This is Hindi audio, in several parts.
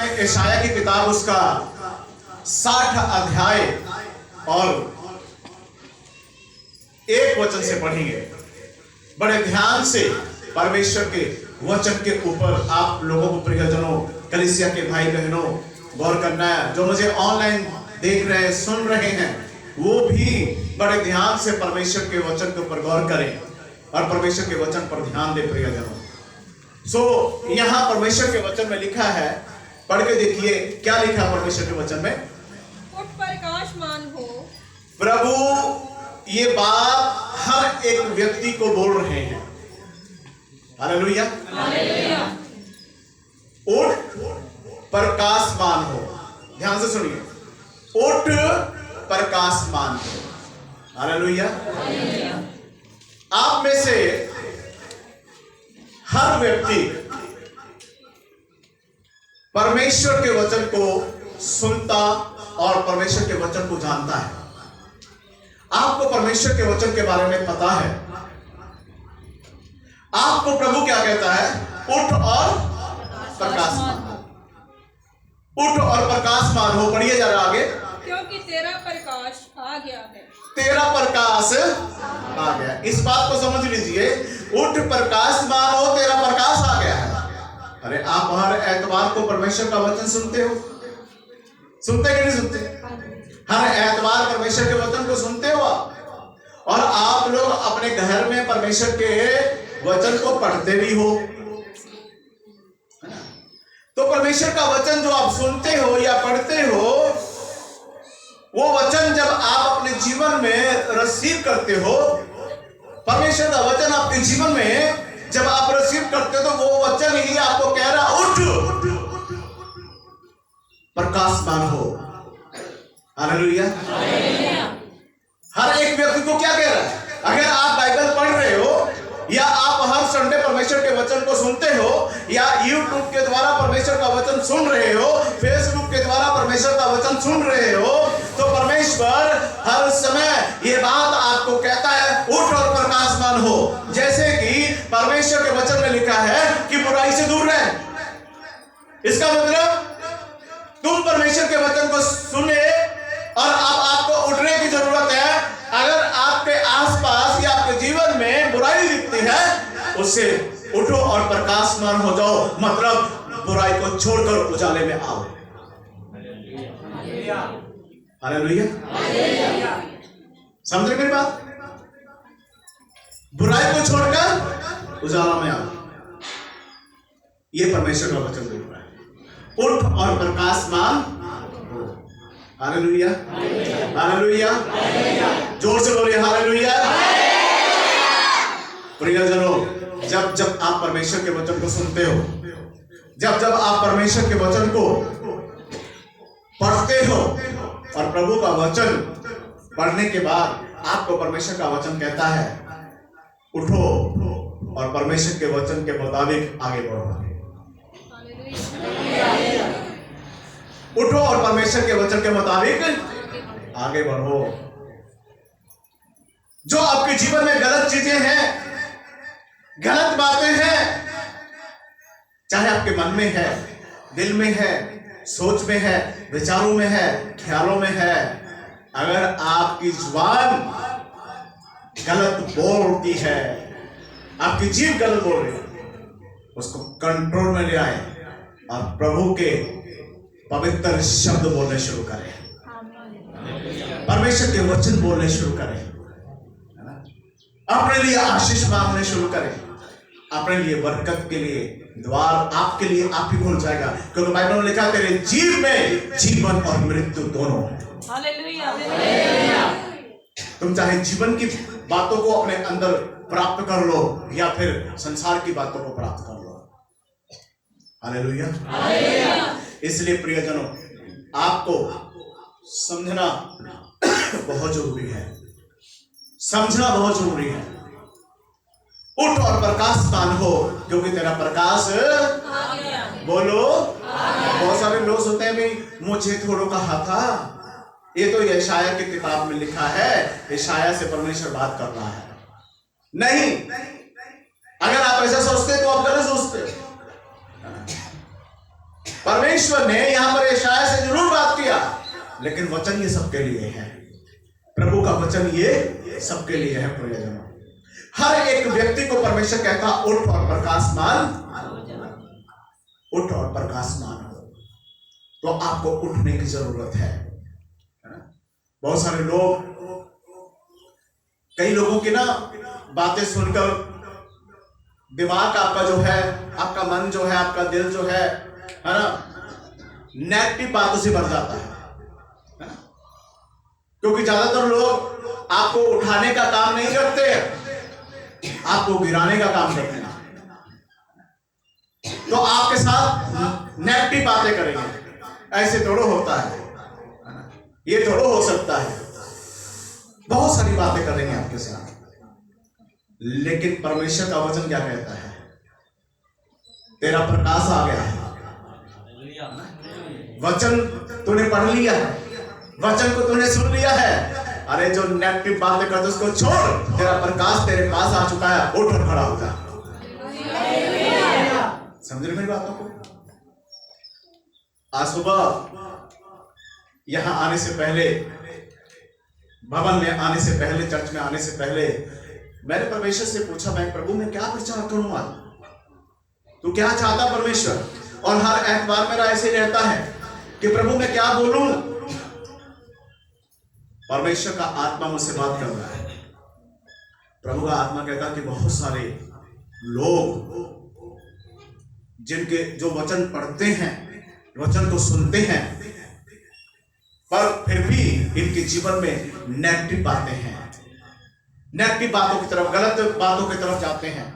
में यशायाह की किताब उसका 60 अध्याय और 1 वचन से पढ़ेंगे। बड़े ध्यान से परमेश्वर के वचन के ऊपर आप लोगों को, प्रियजनों, कलीसिया के भाई बहनों, गौर करना है। जो मुझे ऑनलाइन देख रहे हैं, सुन रहे हैं, वो भी बड़े ध्यान से परमेश्वर के वचन के ऊपर गौर करें और परमेश्वर के वचन पर ध्यान दें, प्रियजनों। यहां परमेश्वर के वचन में लिखा है, पढ़ के देखिए क्या लिखा है परमेश्वर के वचन में। उठ प्रकाशमान हो। प्रभु ये बात हर एक व्यक्ति को बोल रहे हैं। Hallelujah, hallelujah. उठ प्रकाशमान हो। ध्यान से सुनिए, उठ प्रकाशमान हो। हालेलुया। आप में से हर व्यक्ति परमेश्वर के वचन को सुनता और परमेश्वर के वचन को जानता है। आपको परमेश्वर के वचन के बारे में पता है। आपको प्रभु क्या कहता है? उठ और प्रकाशमान हो। उठ और प्रकाशमान हो। पढ़िए जरा आगे। क्योंकि तेरा प्रकाश आ गया है। तेरा प्रकाश आ गया। इस बात को समझ लीजिए, उठ प्रकाशमान हो, तेरा प्रकाश आ गया है। अरे आप हर एतवार को परमेश्वर का वचन सुनते हो? सुनते कि नहीं सुनते? हर एतवार परमेश्वर के वचन को सुनते हो आप? और आप लोग अपने घर में परमेश्वर के वचन को पढ़ते भी हो। तो परमेश्वर का वचन जो आप सुनते हो या पढ़ते हो, वो वचन जब आप अपने जीवन में रिसीव करते हो, परमेश्वर का वचन आपके जीवन में जब आप रिसीव करते हो, तो वो वचन ही आपको कह रहा, उठ प्रकाशमान हो। हालेलुया। हर एक व्यक्ति को क्या कह रहा है? अगर आप बाइबल पढ़ रहे हो या आप हर संडे परमेश्वर के वचन को सुनते हो या यूट्यूब के द्वारा परमेश्वर का वचन सुन रहे हो, फेसबुक के द्वारा परमेश्वर का वचन सुन रहे हो, तो परमेश्वर हर समय ये बात आपको कहता है, उठ और प्रकाशमान हो। जैसे कि परमेश्वर के वचन में लिखा है कि बुराई से दूर रहे। इसका मतलब तुम परमेश्वर के वचन को सुने और अब आपको उठने की जरूरत है। अगर आपके आसपास या आपके जीवन में बुराई दिखती है, उससे उठो और प्रकाशमान हो जाओ। मतलब बुराई को छोड़कर उजाले में आओ। हालेलुया। समझ मेरी बात? बुराई को छोड़कर उजाला में आओ। ये परमेश्वर का वचन बोल रहा है, उठ और प्रकाशमान हो। Hallelujah, hallelujah. जोर से बोलिए हालेलुया। प्रियजनों, जब जब आप परमेश्वर के वचन को सुनते हो, जब जब आप परमेश्वर के वचन को पढ़ते हो और प्रभु का वचन पढ़ने के बाद आपको परमेश्वर का वचन कहता है, उठो और परमेश्वर के वचन के मुताबिक आगे बढ़ो। उठो और परमेश्वर के वचन के मुताबिक आगे बढ़ो। जो आपके जीवन में गलत चीजें हैं, गलत बातें हैं, चाहे आपके मन में है, दिल में है, सोच में है, विचारों में है, ख्यालों में है, अगर आपकी जुबान गलत बोलती है, आपकी जीभ गलत बोल रही है, उसको कंट्रोल में ले आए और प्रभु के पवित्र शब्द बोलने शुरू करें। परमेश्वर के वचन बोलने शुरू करें। अपने लिए आशीष मांगने शुरू करें। अपने लिए बरकत के लिए द्वार आपके लिए आप ही खोल जाएगा, क्योंकि बाइबल में लिखा, तेरे जीव में जीवन और मृत्यु दोनों है। हालेलुया। तुम चाहे जीवन की बातों को अपने अंदर प्राप्त कर लो या फिर संसार की बातों को प्राप्त कर लो। हालेलुया। इसलिए प्रियजनों, आपको समझना बहुत जरूरी है। समझना बहुत जरूरी है। उठ और प्रकाशमान हो, क्योंकि तेरा प्रकाश बोलो। बहुत सारे लोग होते हैं, भाई मुझे थोड़ा कहा था। ये तो यशायाह की किताब में लिखा है, यशायाह से परमेश्वर बात कर रहा है। नहीं, अगर आप ऐसा सोचते तो आप गलत सोचते। परमेश्वर ने यहां पर यशायाह से जरूर बात किया, लेकिन वचन ये सबके लिए है। प्रभु का वचन ये सबके लिए है प्रियजनों। हर एक व्यक्ति को परमेश्वर कहता उठ और प्रकाशमान, उठ और प्रकाशमान हो। तो आपको उठने की जरूरत है ना? बहुत सारे लोग, कई लोगों की ना बातें सुनकर दिमाग आपका जो है, आपका मन जो है, आपका दिल जो है ना, नेगेटिव बातों से भर जाता है ना? क्योंकि ज्यादातर लोग आपको उठाने का काम नहीं करते, आपको गिराने का काम करते हैं। तो आपके साथ नेगेटिव बातें करेंगे। ऐसे थोड़ा होता है, ये थोड़ा हो सकता है। बहुत सारी बातें करेंगे आपके साथ, लेकिन परमेश्वर का वचन क्या कहता है? तेरा प्रकाश आ गया है। वचन तूने पढ़ लिया है, वचन को तूने सुन लिया है। अरे जो नेगेटिव बातें करते उसको छोड़, तेरा प्रकाश तेरे पास आ चुका है। उठ और खड़ा हो जा। समझ रहे मेरी बातों को? आज सुबह यहां आने से पहले, भवन में आने से पहले, चर्च में आने से पहले मैंने परमेश्वर से पूछा, मैं प्रभु में क्या प्रचार करूंगा, तू क्या चाहता परमेश्वर? और हर एतवार मेरा ऐसे रहता है कि प्रभु मैं क्या बोलूं। परमेश्वर का आत्मा मुझसे बात कर रहा है। प्रभु का आत्मा कहता कि बहुत सारे लोग जिनके जो वचन पढ़ते हैं, वचन को सुनते हैं, पर फिर भी इनके जीवन में नेगेटिव बातें हैं, नेगेटिव बातों की तरफ, गलत बातों की तरफ जाते हैं,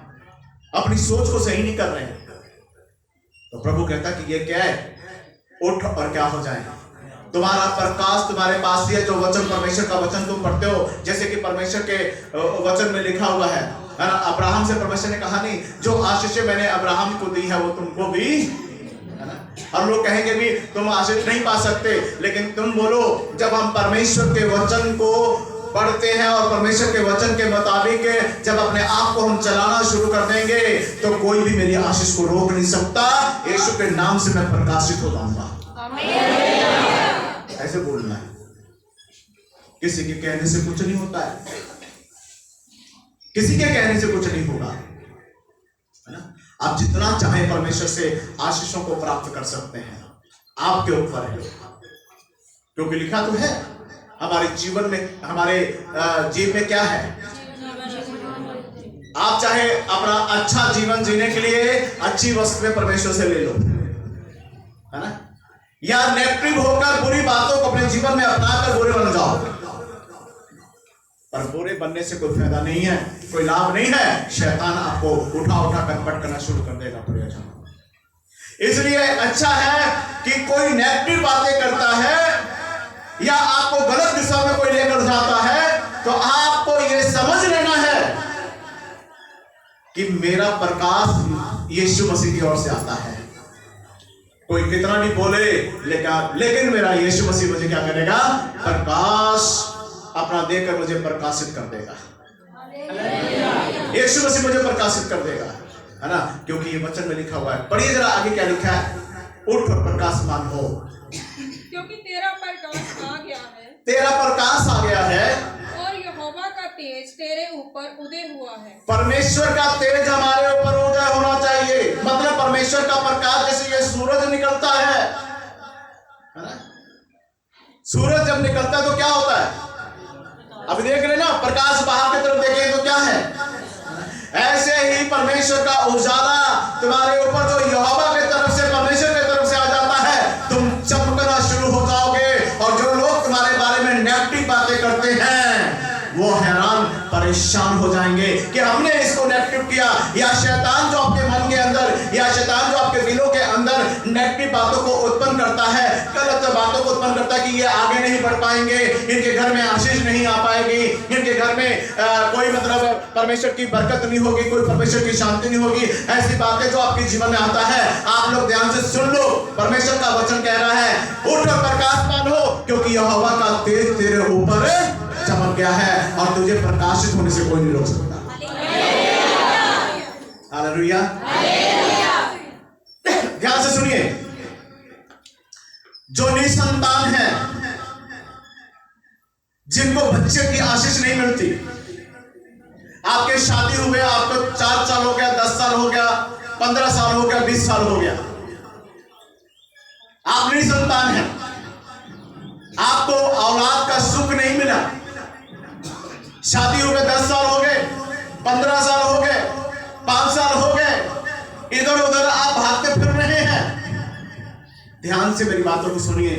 अपनी सोच को सही नहीं कर रहे हैं। तो प्रभु कहता कि ये क्या है? उठ और क्या हो जाए। तुम्हारा प्रकाश तुम्हारे पास ही है। जो वचन, परमेश्वर का वचन तुम पढ़ते हो, जैसे कि परमेश्वर के वचन में लिखा हुआ है ना, अब्राहम से परमेश्वर ने कहा नहीं, जो आशीषें मैंने अब्राहम को दी है वो तुमको भी, है ना? हम लोग कहेंगे भी तुम आशीष नहीं पा सकते, लेकिन तुम बोलो, जब हम परमेश्वर के वचन को पढ़ते हैं और परमेश्वर के वचन के मुताबिक जब अपने आप को हम चलाना शुरू कर देंगे, तो कोई भी मेरी आशीष को रोक नहीं सकता। यीशु के नाम से मैं प्रकाशित हो जाऊंगा। ऐसे बोलना है। किसी के कहने से कुछ नहीं होता है, किसी के कहने से कुछ नहीं होगा, है ना? आप जितना चाहे परमेश्वर से आशीषों को प्राप्त कर सकते हैं, आपके ऊपर है। क्योंकि लिखा तो है हमारे जीवन में, हमारे जीवन में क्या है? आप चाहे अपना अच्छा जीवन जीने के लिए अच्छी वस्तुएं परमेश्वर से ले लो, है ना? या नेगेटिव होकर बुरी बातों को अपने जीवन में अपनाकर बुरे बन जाओ, पर बुरे बनने से कोई फायदा नहीं है, कोई लाभ नहीं है। शैतान आपको उठा उठा कर पट करना शुरू कर देगा प्रियजन। इसलिए अच्छा है कि कोई नेगेटिव बातें करता है या आपको गलत दिशा में कोई लेकर जाता है, तो आपको यह समझ लेना है कि मेरा प्रकाश यीशु मसीह की ओर से आता है। कोई कितना भी बोले, लेकिन मेरा यीशु मसीह मुझे क्या करेगा? प्रकाश अपना देकर मुझे प्रकाशित कर देगा। यीशु मसीह मुझे प्रकाशित कर देगा, है ना? क्योंकि ये वचन में लिखा हुआ है। पढ़िए जरा आगे क्या लिखा है? उठ और प्रकाशमान हो, क्योंकि तेरा प्रकाश आ गया है। तेरा प्रकाश आ गया है और यहोवा का तेज तेरे ऊपर उदय हुआ है। परमेश्वर का तेज हमारे ऊपर उदय होना चाहिए। मतलब परमेश्वर का प्रकाश, जैसे ये सूरज निकलता है ना? सूरज जब निकलता है तो क्या होता है? अभी देख रहे ना, प्रकाश बाहर की तरफ देखें तो क्या है? ऐसे ही परमेश्वर का उजाला तुम्हारे ऊपर जो यहोवा की तरफ से, परमेश्वर की तरफ से आ जाता है, तुम चमकना शुरू हो जाओगे। और जो लोग तुम्हारे बारे में नेगेटिव बातें करते हैं, वो हैरान परेशान हो जाएंगे कि हमने इसको नेगेटिव किया। या शैतान जो आपके मन के अंदर, या शैतान जो आपके दिलों के अंदर नेगेटिव बातों को उत्पन्न करता है, गलत बातों को उत्पन्न करता है कि ये आगे नहीं बढ़ पाएंगे, इनके घर में आशीष नहीं आ पाएगी, इनके घर में कोई मतलब परमेश्वर की बरकत नहीं होगी, कोई परमेश्वर की शांति नहीं होगी। ऐसी बातें जो आपके जीवन में आता है, आप लोग ध्यान से सुन लो। परमेश्वर का वचन कह रहा है, उठ और प्रकाशमान हो, क्योंकि यहोवा का तेज तेरे ऊपर चमक गया है और तुझे प्रकाशित होने से कोई नहीं रोक सकता। हालेलुया। ध्यान से सुनिए, जो निसंतान है, जिनको बच्चे की आशीष नहीं मिलती। आपके शादी हुए, आपको 4 साल हो गया, 10 साल हो गया, 15 साल हो गया, 20 साल हो गया, आप निसंतान हैं, आपको औलाद का सुख नहीं मिला। शादी हुए 10 साल हो गए, 15 साल हो गए, 5 साल हो गए, इधर उधर आप भागते फिर रहे हैं। ध्यान से मेरी बातों को सुनिए।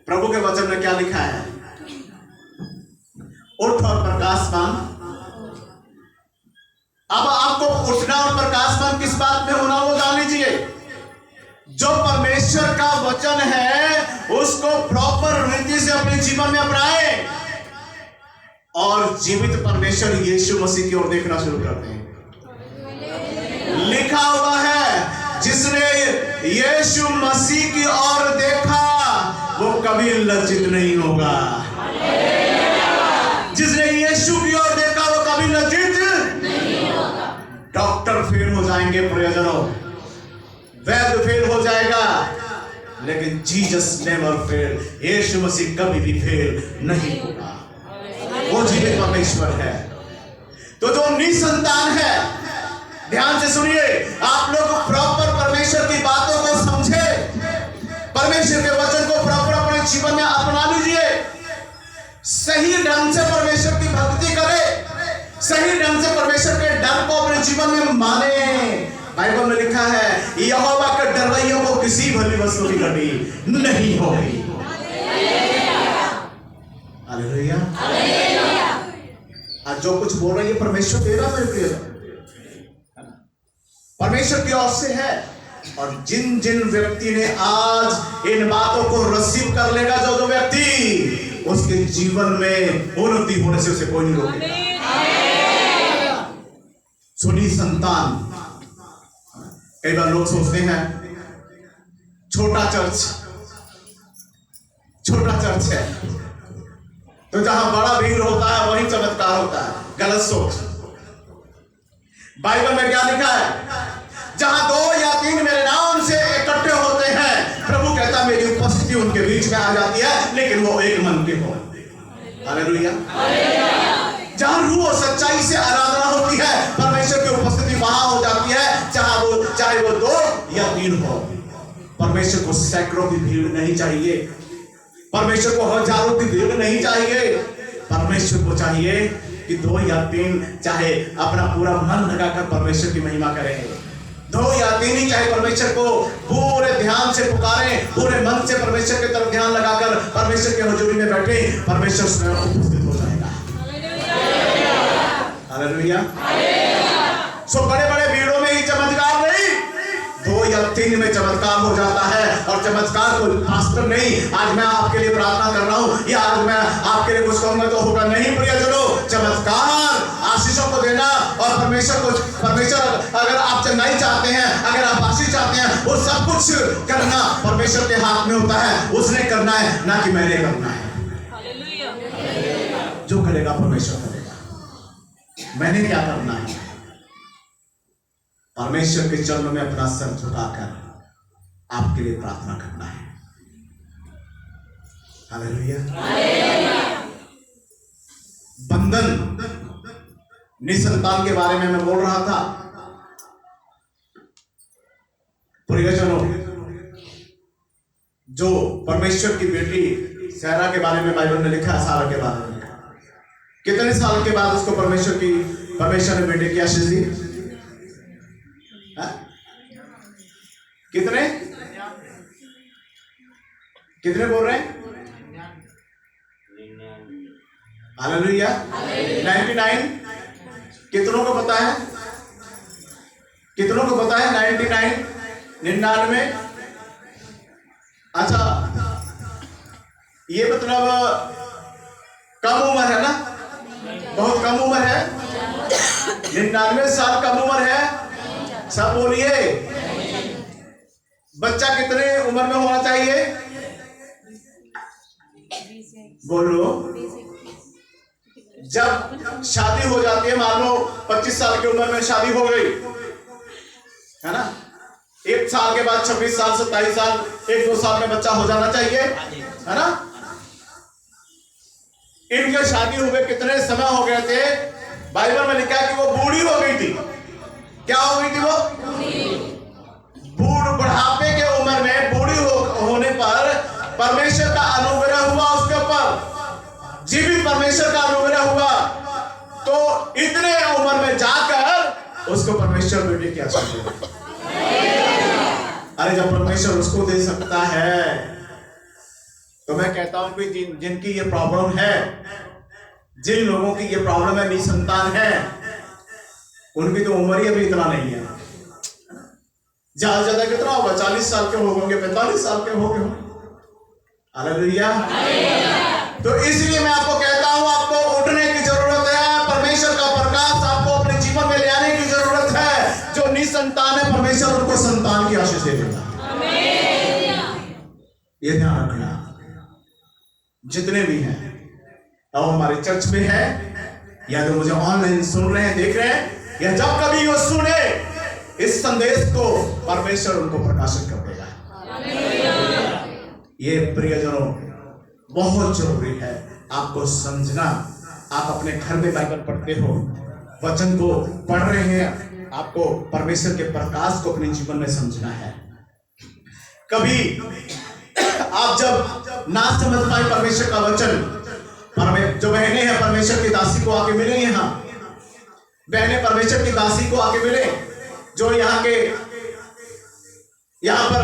प्रभु के वचन में क्या लिखा है? उठ और प्रकाशमान। अब आपको उठना और प्रकाशमान किस बात में होना, वो जान लीजिए। जो परमेश्वर का वचन है उसको प्रॉपर रीति से अपने जीवन में अपनाए और जीवित परमेश्वर यीशु मसीह की ओर देखना शुरू करते हैं। लिखा हुआ है, जिसने यीशु मसीह की ओर देखा वो कभी लज्जित नहीं होगा। जिसने यीशु की ओर देखा वो कभी लज्जित नहीं होगा। डॉक्टर फेल हो जाएंगे प्रियजनों, वैद्य फेल हो जाएगा, लेकिन जीसस नेवर फेल। यीशु मसीह कभी भी फेल नहीं होगा, वो जीवित परमेश्वर है। तो जो निसंतान है, ध्यान से सुनिए, आप लोग प्रॉपर परमेश्वर की बातों को समझे, परमेश्वर के वचन को प्रॉपर अपने जीवन में अपना लीजिए, सही ढंग से परमेश्वर की भक्ति करे, सही ढंग से परमेश्वर के डर को अपने जीवन में माने। बाइबल में लिखा है, यहोवा के डरवैयों को किसी भली वस्तु की घटी नहीं होगी। हालेलुया। आज जो कुछ बोल रही है परमेश्वर दे रहा है, परमेश्वर की ओर से है। और जिन जिन व्यक्ति ने आज इन बातों को रिसीव कर लेगा, जो व्यक्ति, उसके जीवन में उन्नति होने से उसे कोई नहीं रोकेगा। सुनी संतान, कई बार लोग सोचते हैं छोटा चर्च है तो जहां बड़ा भीड़ होता है वहीं चमत्कार होता है। गलत सोच। बाइबल में क्या लिखा है? जहां 2 या 3 मेरे नाम से इकट्ठे होते हैं, प्रभु कहता मेरी उपस्थिति उनके बीच में आ जाती है, लेकिन वो एक मन के हो। हालेलुया। जहां रूह और सच्चाई से आराधना होती है, परमेश्वर की उपस्थिति वहां हो जाती है, चाहे वो 2 या 3 हो। परमेश्वर को सैकड़ों की भीड़ नहीं चाहिए, परमेश्वर को हजारों की भीड़ नहीं चाहिए। परमेश्वर को चाहिए कि 2 या 3 चाहे अपना पूरा मन लगाकर परमेश्वर की महिमा करें, 2 या 3 ही चाहे परमेश्वर को पूरे ध्यान से पुकारें, पूरे मन से परमेश्वर की तरफ ध्यान लगाकर परमेश्वर के हुजूरी में बैठे, परमेश्वर स्वयं उपस्थित हो जाएगा। हालेलुया। सो बड़े बड़े भीड़ों में ही चमत्कार नहीं, 2 या 3 में चमत्कार हो जाता है। और चमत्कार को पास्टर नहीं, आज मैं आपके लिए प्रार्थना कर रहा हूं या आज मैं आपके लिए कुछ कहूंगा तो होगा नहीं। प्रियजनों, चमत्कार आशीषों को देना और परमेश्वर अगर आप चंगाई चाहते हैं, अगर आप आशीष चाहते हैं, वो सब कुछ करना परमेश्वर के हाथ में होता है। उसने करना है, ना कि मैंने करना है। जो करेगा परमेश्वर करेगा, मैंने क्या करना है? परमेश्वर के चरणों में अपना सर झुकाकर आपके लिए प्रार्थना करना है। हालेलुया। बंधन निसंतान के बारे में मैं बोल रहा था। प्रियजनों, जो परमेश्वर की बेटी सारा के बारे में बाइबल में लिखा है, सारा के बारे में कितने साल के बाद उसको परमेश्वर ने बेटे की आशीष दी? कितने बोल रहे हैं? हालेलुया। 99। कितनों को पता है? कितनों को पता है 99? 99। अच्छा, ये मतलब कम उम्र है ना, बहुत कम उम्र है। 99 साल कम उम्र है। सब बोलिए, बच्चा कितने उम्र में होना चाहिए? बोलो। जब शादी हो जाती है, मान लो 25 साल की उम्र में शादी हो गई है ना, 1 साल के बाद 26 साल 27 साल 1-2 साल में बच्चा हो जाना चाहिए, है ना। इनके शादी हुए कितने समय हो गए थे, बाइबल में लिखा है कि वो बूढ़ी हो गई थी। क्या हो गई थी वो? बूढ़ बुढ़ापे के उम्र में बूढ़ी होने पर परमेश्वर का अनुग्रह हुआ उसके ऊपर, जीवित परमेश्वर का अनुग्रह हुआ, तो इतने उम्र में जाकर उसको परमेश्वर बेटे की आशीष दे। अरे जब परमेश्वर उसको दे सकता है, तो मैं कहता हूं कि जिनकी ये प्रॉब्लम है, जिन लोगों की ये प्रॉब्लम है, निसंतान है, उनकी तो उम्र ही अभी इतना नहीं है। ज्यादा ज्यादा कितना होगा? 40 साल के होंगे, 45 साल के होंगे। हालेलुया। तो इसलिए मैं आपको कहता हूं, आपको उठने की जरूरत है। परमेश्वर का प्रकाश आपको अपने जीवन में ले आने की जरूरत है। जो निसंतान है, परमेश्वर उनको संतान की आशीष दे देगा। ये ध्यान रखना। जितने भी हैं, अब हमारे चर्च में है या जो मुझे ऑनलाइन सुन रहे हैं, देख रहे हैं, या जब कभी वो सुने इस संदेश को, परमेश्वर उनको प्रकाशित कर देगा। ये प्रियजनों, बहुत जरूरी है आपको समझना। आप अपने घर में बाइबल पढ़ते हो, वचन को पढ़ रहे हैं, आपको परमेश्वर के प्रकाश को अपने जीवन में समझना है। कभी आप जब ना समझ पाए परमेश्वर का वचन, जो बहनें हैं परमेश्वर की दासी को आके मिले, यहाँ बहनें परमेश्वर की दासी को आके मिले, जो यहाँ पर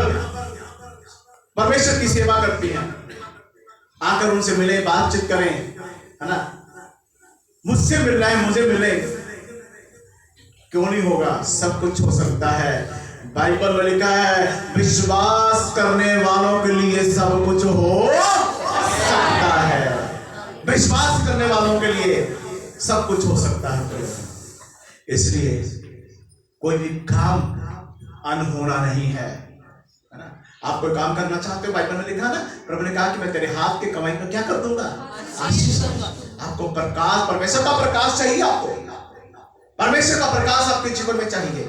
परमेश्वर की सेवा करती हैं, आकर उनसे मिले, बातचीत करें, है ना। मुझसे मिल रहे हैं, मुझे मिले, क्यों नहीं होगा? सब कुछ हो सकता है। बाइबल में लिखा है, विश्वास करने वालों के लिए सब कुछ हो सकता है। विश्वास करने वालों के लिए सब कुछ हो सकता है। इसलिए कोई भी काम अनहोना नहीं है ना। आप कोई काम करना चाहते हो, बाइबल में लिखा ना, प्रभु ने कहा कि मैं तेरे हाथ की कमाई को क्या कर दूंगा? आशीष दूंगा। आपको प्रकाश, परमेश्वर का प्रकाश चाहिए। आपको परमेश्वर का प्रकाश आपके जीवन में चाहिए,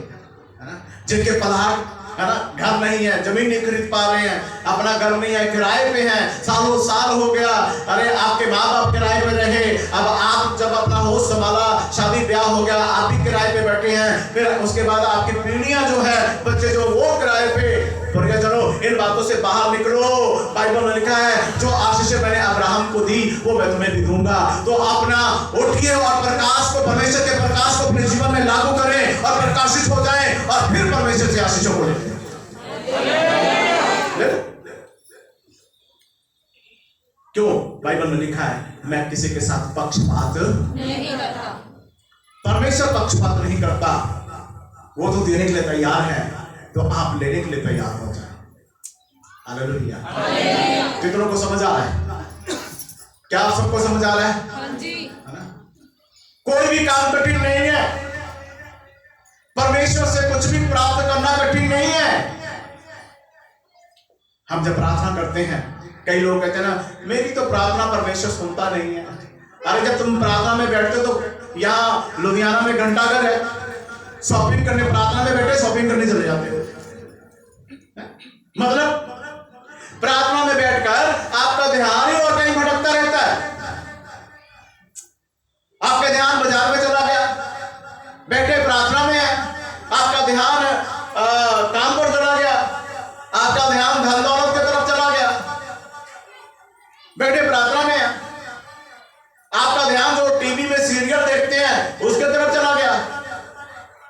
है ना। जिनके पलाट, है ना, घर नहीं है, जमीन नहीं खरीद पा रहे हैं, अपना घर नहीं है, किराए पे हैं, सालों साल हो गया। अरे आपके माँ बाप किराए पे रहे, अब आप जब अपना होश संभाला, शादी ब्याह हो गया, आप भी किराए पे बैठे हैं, फिर उसके बाद आपकी पीढ़ियां जो है, बच्चे जो वो किराए पे। परिजनों, इन बातों से बाहर निकलो। बाइबल में लिखा है, जो आशीषें मैंने अब्राहम को दी वो मैं तुम्हें भी दूंगा। तो अपना उठिए और प्रकाश को, परमेश्वर के प्रकाश को अपने जीवन में लागू करें और प्रकाशित हो जाएं, और फिर परमेश्वर से आशीषों को लें। क्यों? बाइबल में लिखा है, मैं किसी के साथ पक्षपात नहीं करता। परमेश्वर पक्षपात नहीं करता। वो तो देने के लिए तैयार है, तो आप लेने के लिए तैयार हो जाए। हालेलुया। कितनों को समझ आ रहा है? क्या आप सबको समझ आ रहा है? हाँ जी। है ना? कोई भी काम कठिन नहीं है। परमेश्वर से कुछ भी प्राप्त करना कठिन नहीं है। हम जब प्रार्थना करते हैं, कई लोग कहते हैं ना, मेरी तो प्रार्थना परमेश्वर सुनता नहीं है। अरे जब तुम प्रार्थना में बैठते हो, तो यहाँ लुधियाना में घंटाघर है, शॉपिंग करने, प्रार्थना में बैठे शॉपिंग करने चले जाते हो। मतलब प्रार्थना में बैठकर आपका ध्यान ही और कहीं भटकता रहता है। आपका ध्यान बाजार में चला गया, बैठे प्रार्थना में है, आपका ध्यान काम पर चला गया, आपका ध्यान धन दौलत की तरफ चला गया। बैठे प्रार्थना में है, आपका ध्यान जो टीवी में सीरियल देखते हैं उसके तरफ चला गया,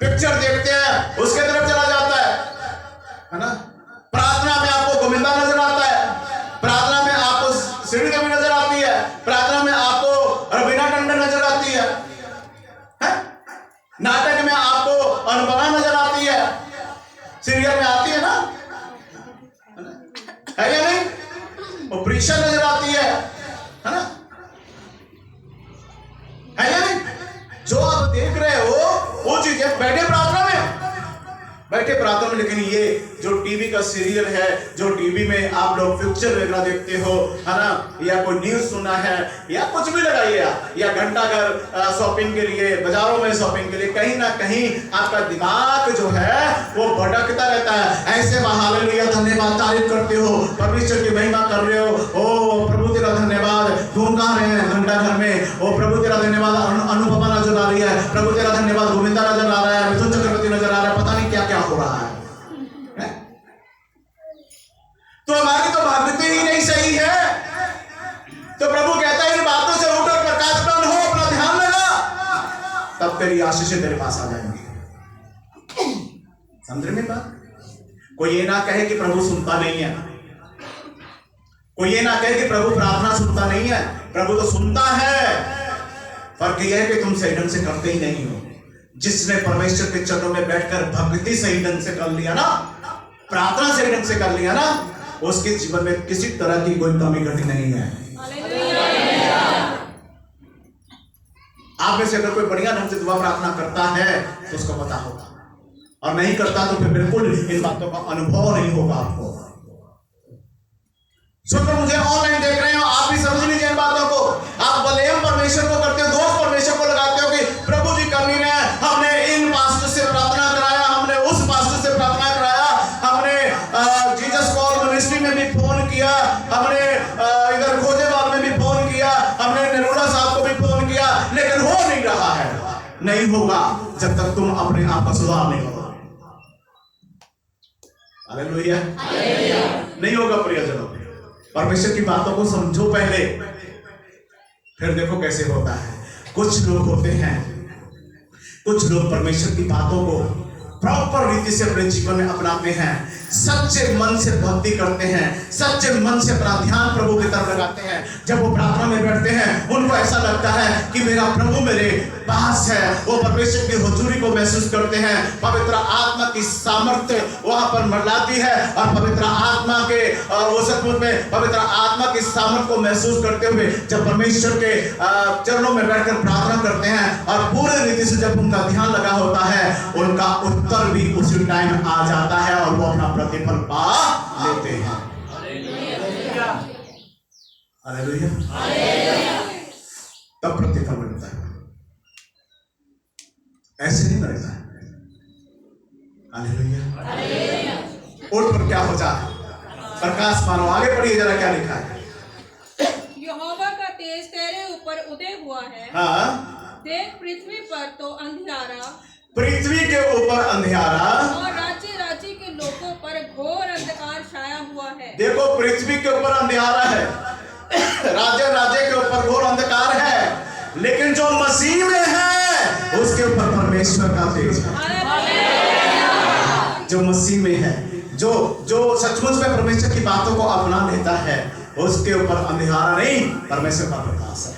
पिक्चर देखते हैं उसके तरफ चला जाता है ना। प्रार्थना में आपको गोविंदा नजर आता है, प्रार्थना में आपको श्री देवी नजर आती है, प्रार्थना में आपको रवीना टंडन नजर आती है, नाटक में आपको अनुपमा नजर आती है, सीरियल में आती है ना, है या नहीं? वो प्रीक्षा नजर आती है ना, है या नहीं? जो आप देख रहे हो वो चीजें, बैठे प्रार्थना में, बैठे बैठे प्रार्थना में, लेकिन ये जो टीवी का सीरियल है, जो टीवी में आप लोग पिक्चर वगैरह देखते हो, है ना, या कोई न्यूज सुनना है, या कुछ भी लगाइए आप, या घंटा घर शॉपिंग के लिए, बाजारों में शॉपिंग के लिए, कहीं ना कहीं आपका दिमाग जो है वो भटकता रहता है। ऐसे में हालेलुया, धन्यवाद, तारीफ करते हो, परमेश्वर की महिमा कर रहे हो, ओ प्रभु तेरा धन्यवाद, धूम गा रहे हैं घंटा घर में, ओ प्रभु तेरा धन्यवाद, अनुपमा नजर आ रही है, प्रभु तेरा धन्यवाद, गोविंदा नजर आ रहा है, मिथुन चक्रवर्ती नजर आ रहा है, पता नहीं क्या क्या हो रहा है। तो हमारी तो भाग्यता ही नहीं सही है। तो प्रभु कहता है इन बातों से उठ और प्रकाशमान हो, अपना ध्यान लगा, तब तेरी आशीषें तेरे पास आ जाएंगी। समझ में बात? कोई ये ना कहे कि प्रभु सुनता नहीं है, कोई ये ना कहे कि प्रभु प्रार्थना सुनता नहीं है, प्रभु तो सुनता है। फर्क यह है कि तुम सही ढंग से करते ही नहीं हो। जिसने परमेश्वर के चरणों में बैठकर भक्ति सही ढंग से कर लिया ना, प्रार्थना सही ढंग से कर लिया ना, उसके जीवन में किसी तरह की कोई कमी घटी नहीं है। आप में से अगर कोई बढ़िया ढंग से दुआ प्रार्थना करता है तो उसको पता होगा, और नहीं करता तो फिर बिल्कुल इन बातों का अनुभव नहीं होगा आपको। सुनो, मुझे ऑनलाइन देख रहे हो, आप भी समझ लीजिए इन बातों को। आप ब्लेम परमेश्वर को करते हो, दोष परमेश्वर को लगाते हो कि प्रभु जी कर नहीं रहे, हमने इन पास्टर से प्रार्थना कराया, हमने उस पास्टर से प्रार्थना कराया, हमने जीसस कॉल मिनिस्ट्री में भी फोन किया, हमने इधर खोजेवाल में भी फोन किया, हमने नरोड़ा साहब को भी फोन किया, लेकिन हो नहीं रहा है। नहीं होगा जब तक तुम अपने आप का सुधार नहीं होगा। हालेलुया, नहीं होगा प्रियजनों। परमेश्वर की बातों को समझो पहले, फिर देखो कैसे होता है। कुछ लोग होते हैं, कुछ लोग परमेश्वर की बातों को प्रॉपर रीति से अपने जीवन में अपनाते हैं, सच्चे मन से भक्ति करते हैं, सच्चे मन से अपना ध्यान प्रभु की तरफ लगाते हैं। जब वो प्रार्थना में बैठते हैं, उनको ऐसा लगता है कि मेरा प्रभु मेरे पास है। वो परमेश्वर की हुजूरी को महसूस करते हैं, पवित्र आत्मा की सामर्थ्य वहां पर मंडलाती है, और पवित्र आत्मा के वो सचमुच में पवित्र आत्मा की सामर्थ्य को महसूस करते हुए जब परमेश्वर के चरणों में बैठकर प्रार्थना करते हैं, और पूरे रीति से जब उनका ध्यान लगा होता है, उनका उत्तर भी उसी टाइम आ जाता है, और वो अपना प्रतिफल पा लेते हैं। हालेलुया, तब प्रतिफल मिलता है, ऐसे नहीं मिलता है। हालेलुया, उठ पर क्या हो जाए, प्रकाश मानो। आगे पढ़िए जरा, क्या लिखा है। यहोवा का तेज तेरे ऊपर उदय हुआ है। हाँ, देख पृथ्वी पर तो अंधियारा, पृथ्वी के ऊपर अंधियारा, और राज्य राज्य के लोगों पर घोर अंधकार छाया हुआ है। देखो पृथ्वी के ऊपर अंधियारा है, राज्य राज्य के ऊपर घोर अंधकार है, लेकिन जो मसीह में है उसके ऊपर परमेश्वर का तेज है। जो मसीह में है, जो सचमुच में परमेश्वर की बातों को अपना लेता है, उसके ऊपर अंधियारा नहीं, परमेश्वर का प्रकाश है।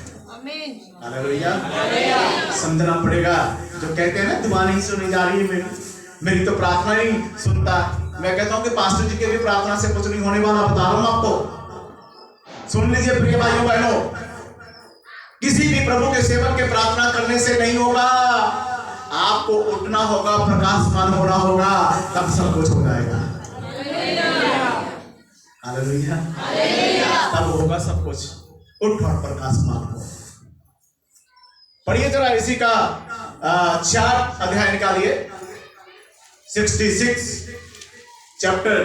हालेलुया, समझना पड़ेगा। जो कहते हैं ना दुआ नहीं सुनी जा रही है, मेरी तो प्रार्थना नहीं सुनता। मैं कहता हूं कि पास्टर जी के भी प्रार्थना से कुछ नहीं होने वाला, बता रहा हूं आपको। सुन लीजिए प्रिय भाइयों बहनों, किसी भी प्रभु के सेवक के प्रार्थना करने से नहीं होगा। आपको उठना होगा, प्रकाशमान होना होगा, तब सब कुछ हो जाएगा। हालेलुया, तब होगा सब कुछ। उठ और प्रकाशमान हो। पढ़िए जरा इसी का 4 अध्याय निकालिए, 66 चैप्टर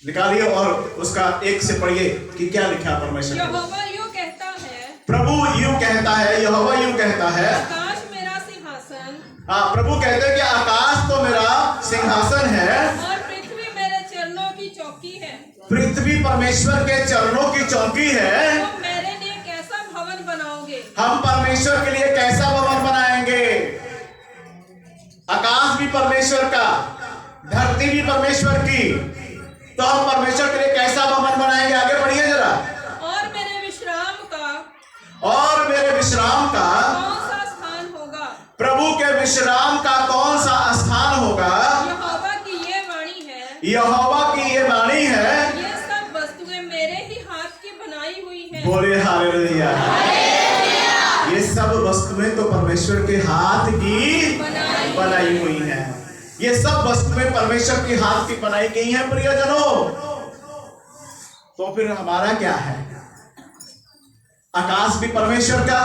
निकालिए, और उसका 1 से पढ़िए कि क्या लिखा परमेश्वर। यहोवा यूं कहता है, प्रभु यूं कहता है, यहोवा यूं कहता है, आकाश मेरा सिंहासन, हाँ, प्रभु कहते हैं कि आकाश तो मेरा सिंहासन है, और पृथ्वी मेरे चरणों की चौकी है। पृथ्वी परमेश्वर के चरणों की चौकी है। तुम मेरे लिए कैसा भवन बनाओगे? हम परमेश्वर के लिए कैसा भवन बनाएंगे? आकाश भी परमेश्वर का, धरती भी परमेश्वर की, तो हम परमेश्वर के लिए कैसा भवन बनाएंगे? आगे बढ़िए जरा। और मेरे विश्राम का कौन सा स्थान होगा? प्रभु के विश्राम का कौन सा स्थान होगा? यहोवा की ये वाणी है, यहोवा की ये वाणी है, ये सब वस्तुएं मेरे ही हाथ की बनाई हुई हैं। बोले हालेलुया। ये सब वस्तुएं तो परमेश्वर के हाथ की बनाई हुई हैं। ये सब वस्तुएं परमेश्वर की हाथ की बनाई गई हैं प्रियजनों। तो फिर हमारा क्या है? आकाश भी परमेश्वर का,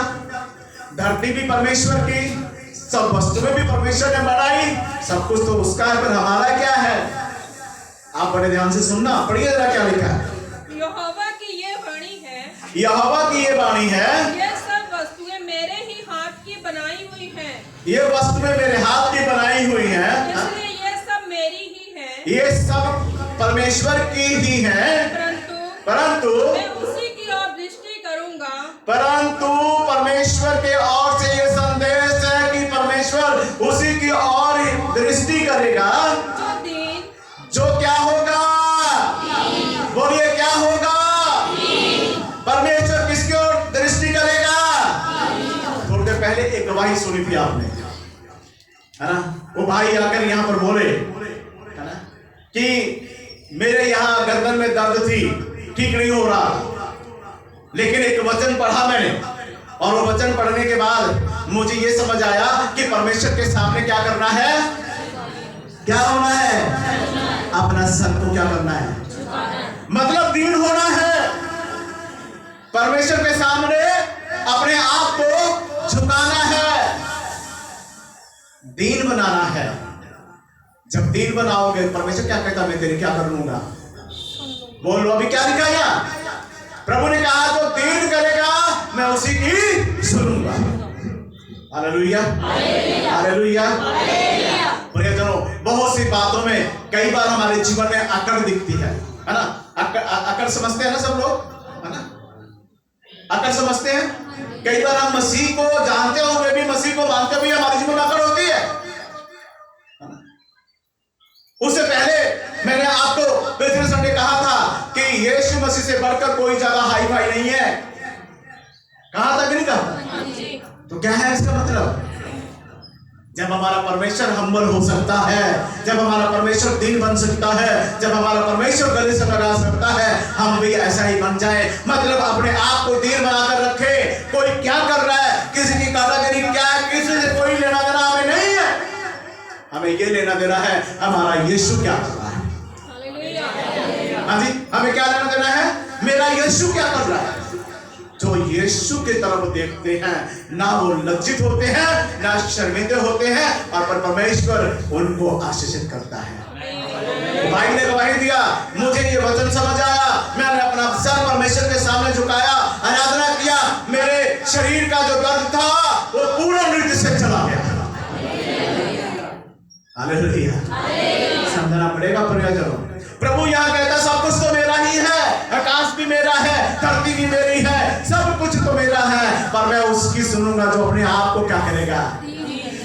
धरती भी परमेश्वर की, सब वस्तुएं भी परमेश्वर ने बनाई, सब कुछ तो उसका है, पर हमारा क्या है? आप बड़े ध्यान से सुनना, पढ़िए जरा क्या लिखा है। यहोवा की ये वाणी है, यहोवा की ये वाणी है, ये सब वस्तुएं मेरे ही हाथ की बनाई हुई हैं, ये वस्तुएं मेरे हाथ की बनाई हुई हैं, इसलिए ये सब मेरी ही है, ये सब परमेश्वर की ही हैं, परंतु मैं उसी की ओर दृष्टि करूंगा। परंतु परमेश्वर के ओर से ये संदेश है कि परमेश्वर उसी की ओर दृष्टि करेगा जो क्या होगा? बोलिए क्या होगा? परमेश्वर किसकी ओर दृष्टि करेगा? थोड़ी देर पहले एक गवाही सुनी थी आपने, है ना? वो भाई आकर यहाँ पर बोले, है ना, कि मेरे यहाँ गर्दन में दर्द थी, ठीक नहीं हो रहा, लेकिन एक वचन पढ़ा मैंने, और वो वचन पढ़ने के बाद मुझे ये समझ आया कि परमेश्वर के सामने क्या करना है? क्या होना है? अपना सर को क्या करना है? मतलब दीन होना है, परमेश्वर के सामने अपने आप को झुकाना है, दीन बनाना है। जब दीन बनाओगे, परमेश्वर क्या कहता, मैं तेरी क्या कर लूंगा? बोलो अभी क्या लिखा है? प्रभु ने कहा जो दीन करेगा मैं उसी की सुनूंगा। Hallelujah, hallelujah. प्रियजनों, बहुत सी बातों में कई बार हमारे जीवन में अकड़ दिखती है ना? अकड़ समझते हैं ना सब लोग, है ना? अकड़ समझते हैं। कई बार हम मसीह को जानते हुए भी, मसीह को मानते हुए हमारे जीवन में अकड़ होती है। उससे पहले मैंने आपको पिछले संडे कहा था कि यीशु मसीह से बढ़कर कोई ज्यादा हाई फाई नहीं है। कहा था कि नहीं कहा? तो क्या है इसका मतलब? जब हमारा परमेश्वर हम्बल हो सकता है, जब हमारा परमेश्वर दीन बन सकता है, जब हमारा परमेश्वर गले से लगा सकता है, हम भी ऐसा ही बन जाए। मतलब अपने आप को दीन बनाकर रखे। कोई क्या कर रहा है, किसी की दादागिरी क्या है, किसी से कोई लेना देना हमें नहीं है। हमें ये लेना देना है हमारा यीशु क्या कर रहा है। हाँ जी, हमें क्या लेना देना है? मेरा यीशु क्या कर रहा है। जो यीशु की तरफ देखते हैं, ना वो लज्जित होते हैं, ना शर्मिंदे होते हैं, और पर परमेश्वर उनको आशीषित करता है। भाई ने गवाही दिया, मुझे ये वचन समझ आया, मैंने अपना सर परमेश्वर के सामने झुकाया, आराधना किया, मेरे शरीर का जो दर्द था वो पूरा नृत्य से चला गया। हालेलुया, समझना पड़ेगा प्रियजनों। प्रभु यहाँ कहता सब कुछ तो मेरा ही है, आकाश भी मेरा है, धरती भी मेरी है, सब कुछ तो मेरा है, पर मैं उसकी सुनूंगा जो अपने आप को क्या करेगा।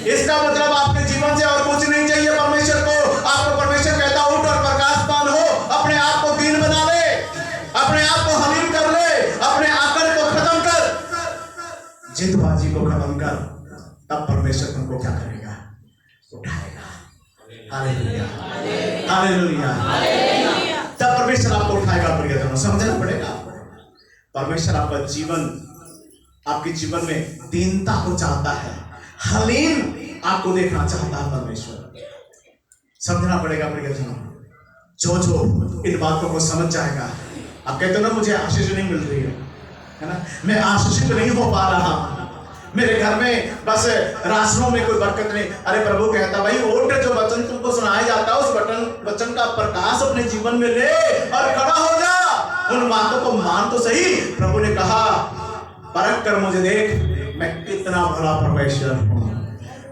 इसका मतलब आपके जीवन से और कुछ नहीं चाहिए परमेश्वर को। आपको परमेश्वर कहता उठ और प्रकाशमान हो, अपने आप को दीन बना ले, अपने आप को हलीम कर ले, अपने आकड़ को खत्म कर, जिदबाजी को खत्म कर, तब परमेश्वर तुमको क्या करेगा? उठाएगा। Hallelujah, hallelujah. तब परमेश्वर आपको उठाएगा। प्रियजनों, समझना पड़ेगा। परमेश्वर आपका जीवन, आपके जीवन में दीनता को चाहता है, हलीम आपको देखना चाहता है परमेश्वर। समझना पड़ेगा प्रियजनों। जो इन बातों को समझ जाएगा। आप कहते हो ना मुझे आशीष नहीं मिल रही है ना, मैं आशीषित नहीं हो पा रहा, मेरे घर में बस राशनों में कोई बरकत नहीं। अरे प्रभु कहता भाई उठ, जो वचन तुमको सुनाया जाता है उस वचन का प्रकाश अपने जीवन में ले और खड़ा हो जा, उन बातों को मान तो सही। प्रभु ने कहा परख कर मुझे देख, मैं कितना भला परमेश्वर हूं,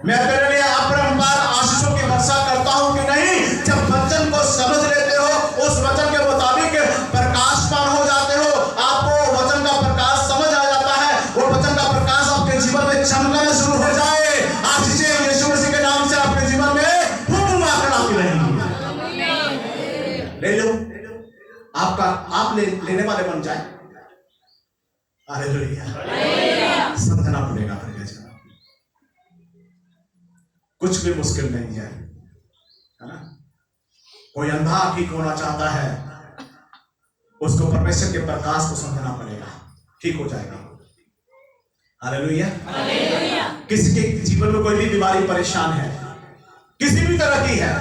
मैं तेरे लिए अपरंपार आशीषों की वर्षा करता हूं कि नहीं। जब वचन को समझ लेते हो, उस वचन के मुताबिक प्रकाशमान हो जाते हो, आपको वचन का प्रकाश समझ आ जाता है, वो वचन का प्रकाश आपके जीवन में चमकना शुरू हो जाए। आशीषें यीशु मसीह के नाम से आपके जीवन में हुक्म आकर आती रहेंगी। ले लो, आपका आप लेने वाले बन जाए। हालेलुया, समझना पड़ेगा प्रियजन, कुछ भी मुश्किल नहीं है ना। कोई अंधा ठीक होना चाहता है, उसको परमेश्वर के प्रकाश को समझना पड़ेगा, ठीक हो जाएगा। हालेलुया। किसी के जीवन में कोई भी बीमारी परेशान है, किसी भी तरह की है,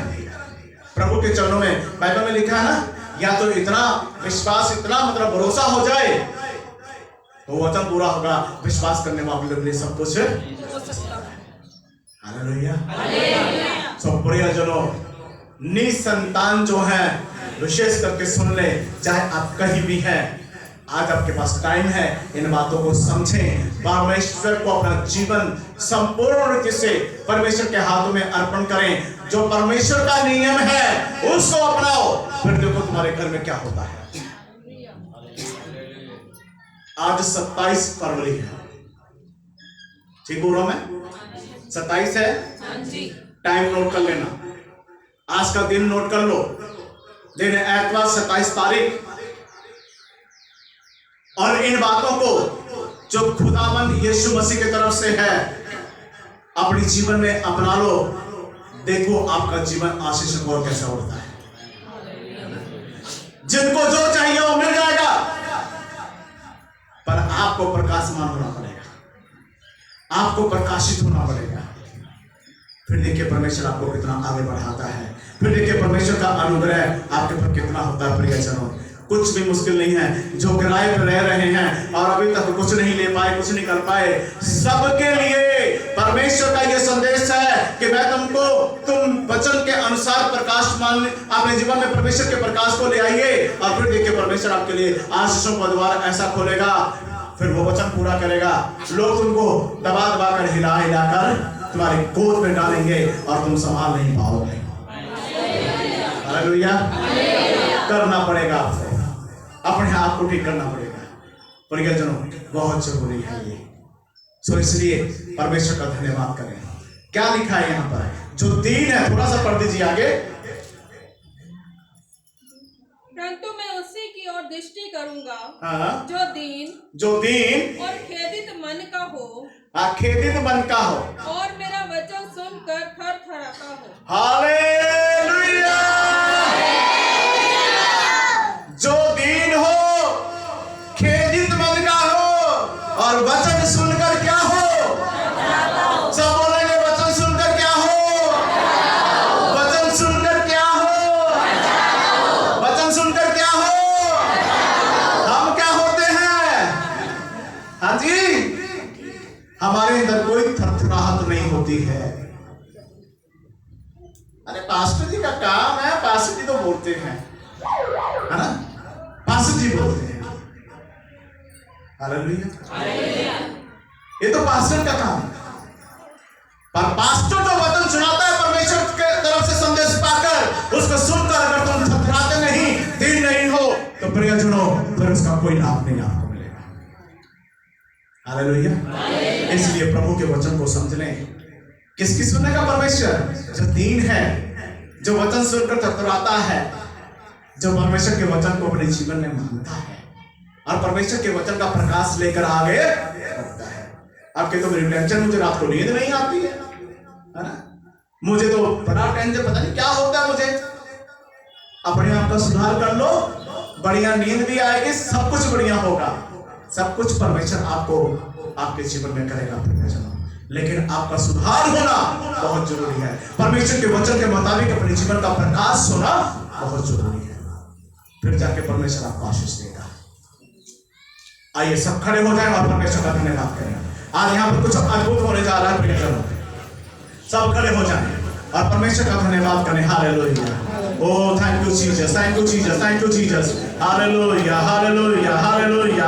प्रभु के चरणों में बाइबल में लिखा है ना, या तो इतना विश्वास, इतना मतलब भरोसा हो जाए तो वचन पूरा होगा। विश्वास करने वालों के लिए सब कुछ हो सकता है। हालेलुया। सो प्रियजनों, निसंतान जो है विशेष करके सुन ले, चाहे आप कहीं भी हैं, आज आपके पास टाइम है, इन बातों को समझें, परमेश्वर को अपना जीवन संपूर्ण रीति से परमेश्वर के हाथों में अर्पण करें। जो परमेश्वर का नियम है उसको अपनाओ, फिर देखो तुम्हारे घर में क्या होता है। आज 27 फरवरी है, ठीक बोल रहा हूं मैं? 27 है। टाइम नोट कर लेना, आज का दिन नोट कर लो। दिन है एतवार 27 तारीख। और इन बातों को जो खुदावंद यीशु मसीह की तरफ से है अपने जीवन में अपना लो। देखो आपका जीवन आशीष और कैसा उड़ता है। जिनको जो चाहिए वो मिल जाएगा, पर आपको प्रकाशमान होना पड़ेगा, आपको प्रकाशित होना पड़ेगा। फिर देखिए परमेश्वर आपको कितना आगे बढ़ाता है। फिर देखिए परमेश्वर का अनुग्रह आपके पर कितना होता है। प्रियजनों, कुछ भी मुश्किल नहीं है। जो किराए पर रह रहे हैं और अभी तक कुछ नहीं ले पाए, कुछ नहीं कर पाए, सबके लिए परमेश्वर का यह संदेश है कि मैं तुम वचन के अनुसार प्रकाशमान अपने जीवन में परमेश्वर के प्रकाश को ले आइए। और फिर देखिए परमेश्वर आपके लिए आशीषों का द्वार ऐसा खोलेगा, फिर वो वचन पूरा करेगा। लोग तुमको दबा दबा कर हिला हिला कर तुम्हारी गोद में डालेंगे और तुम संभाल नहीं पाओगे। हालेलुया। करना पड़ेगा आपको, अपने आप को ठीक करना पड़ेगा। परिजनों, बहुत जरूरी है ये। सो इसलिए परमेश्वर का धन्यवाद करें। क्या लिखा है यहाँ पर? जो दीन है, थोड़ा सा पढ़ दीजिए आगे। परंतु मैं उसी की ओर दृष्टि करूंगा हाँ। जो दीन और खेदित मन का हो, खेदित मन का हो, और मेरा वचन सुनकर थरथराता हो। हालेलुया। जो दीन हो, खेदित मन का हो, और वचन सुनकर क्या हो? सब बोलेंगे वचन सुनकर क्या हो? वचन सुनकर क्या हो? वचन सुनकर क्या हो? हम क्या होते हैं? हाँ जी, हमारे अंदर कोई थरथराहट नहीं होती है। अरे पास्टर जी का काम है, पास्टर जी तो बोलते हैं, है ना? पास्टर जी बोलते हैं। हालेलुया। ये तो पास्टर का काम है। पर पास्टर जो वचन सुनाता है परमेश्वर के तरफ से संदेश पाकर, उसको सुनकर अगर तुम थरथराते नहीं, दीन नहीं हो, तो प्रियजनों फिर उसका कोई लाभ नहीं आपको मिलेगा। हालेलुया। इसलिए प्रभु के वचन को समझ लें। किसकी सुनेगा परमेश्वर? जो दीन है, जो वचन सुनकर थरथराता है, जो परमेश्वर के वचन को अपने जीवन में मानता है और परमेश्वर के वचन का प्रकाश लेकर आगे बढ़ता है। आपके तो मेरी टेंशन, मुझे रात को नींद नहीं आती है ना? मुझे तो बड़ा टेंशन, पता नहीं क्या होता है मुझे। अपने आप का सुधार कर लो, बढ़िया नींद भी आएगी, सब कुछ बढ़िया होगा। सब कुछ परमेश्वर आपको आपके जीवन में करेगा। लेकिन आपका सुधार होना बहुत जरूरी है। परमेश्वर के वचन के मुताबिक अपने जीवन का प्रकाश होना बहुत जरूरी है, फिर जाके परमेश्वर आपको आशीष देगा। आइए सब खड़े हो जाएं और परमेश्वर का धन्यवाद करें। आज यहाँ पर कुछ अद्भुत होने जा रहा है प्रियजनों। सब खड़े हो जाएं और परमेश्वर का धन्यवाद करें। Hallelujah. Oh, thank you, Jesus. Thank you, Jesus. Thank you, Jesus. Hallelujah. Hallelujah. Hallelujah. Hallelujah.